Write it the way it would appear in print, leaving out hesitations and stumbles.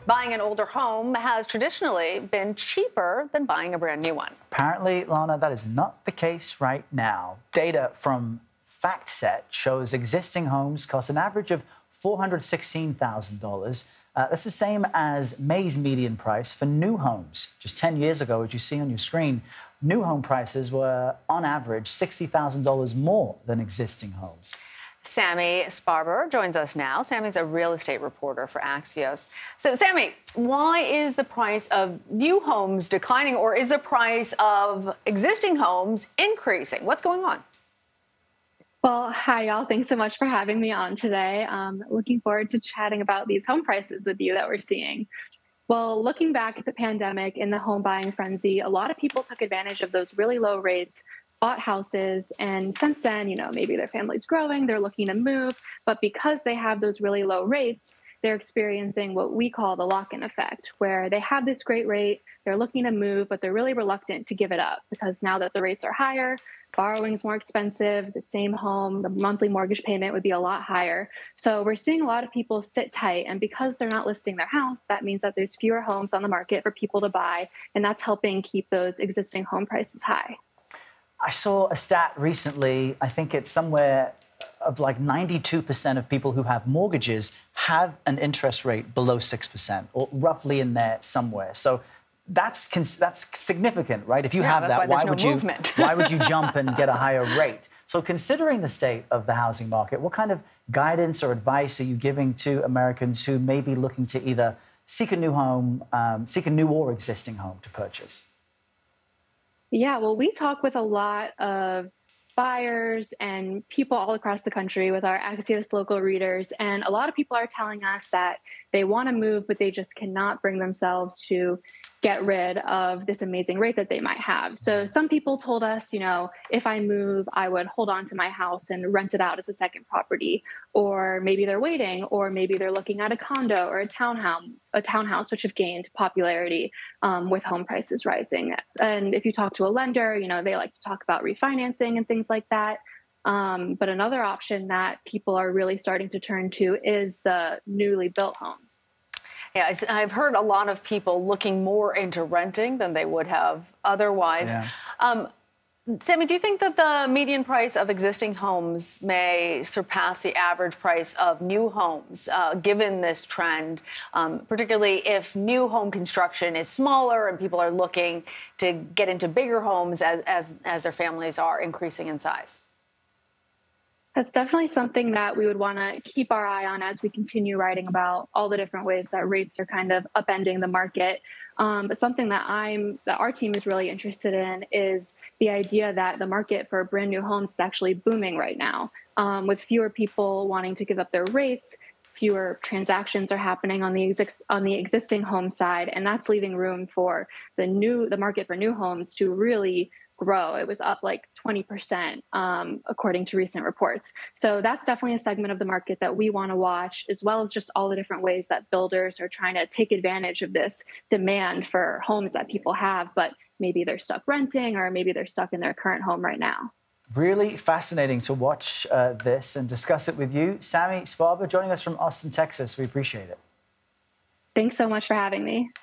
Buying an older home has traditionally been cheaper than buying a brand new one. Apparently, Lana, that is not the case right now. Data from FactSet shows existing homes cost an average of $416,000. That's the same as May's median price for new homes. Just 10 years ago, as you see on your screen, new home prices were, on average, $60,000 more than existing homes. Sami Sparber joins us now. Sami's a real estate reporter for Axios. So, Sami, why is the price of new homes declining, or is the price of existing homes increasing? What's going on? Well, hi, y'all. Thanks so much for having me on today. Looking forward to chatting about these home prices with you that we're seeing. Well, looking back at the pandemic and the home buying frenzy, a lot of people took advantage of those really low rates, bought houses, and since then, maybe their family's growing, they're looking to move, but because they have those really low rates, they're experiencing what we call the lock-in effect, where they have this great rate, they're looking to move, but they're really reluctant to give it up because now that the rates are higher, borrowing's more expensive, the same home, the monthly mortgage payment would be a lot higher. So we're seeing a lot of people sit tight, and because they're not listing their house, that means that there's fewer homes on the market for people to buy, and that's helping keep those existing home prices high. I saw a stat recently, I think it's somewhere of like 92% of people who have mortgages have an interest rate below 6%, or roughly in there somewhere. So that's significant, right? If you have that, why would you jump and get a higher rate? So considering the state of the housing market, what kind of guidance or advice are you giving to Americans who may be looking to either seek a new home, seek a new or existing home to purchase? Yeah, well, we talk with a lot of buyers and people all across the country with our Axios local readers. And a lot of people are telling us that they want to move, but they just cannot bring themselves to get rid of this amazing rate that they might have. So some people told us, if I move, I would hold on to my house and rent it out as a second property. Or maybe they're waiting, or maybe they're looking at a condo or a townhouse, which have gained popularity with home prices rising. And if you talk to a lender, they like to talk about refinancing and things like that. But another option that people are really starting to turn to is the newly built homes. Yeah, I've heard a lot of people looking more into renting than they would have otherwise. Yeah. Sami, do you think that the median price of existing homes may surpass the average price of new homes, given this trend, particularly if new home construction is smaller and people are looking to get into bigger homes as their families are increasing in size? That's definitely something that we would want to keep our eye on as we continue writing about all the different ways that rates are kind of upending the market. But something that our team is really interested in is the idea that the market for brand new homes is actually booming right now. With fewer people wanting to give up their rates, fewer transactions are happening on the existing home side, and that's leaving room for the market for new homes to really grow. It was up like 20%, according to recent reports. So that's definitely a segment of the market that we want to watch, as well as just all the different ways that builders are trying to take advantage of this demand for homes that people have, but maybe they're stuck renting or maybe they're stuck in their current home right now. Really fascinating to watch this and discuss it with you. Sami Sparber joining us from Austin, Texas. We appreciate it. Thanks so much for having me.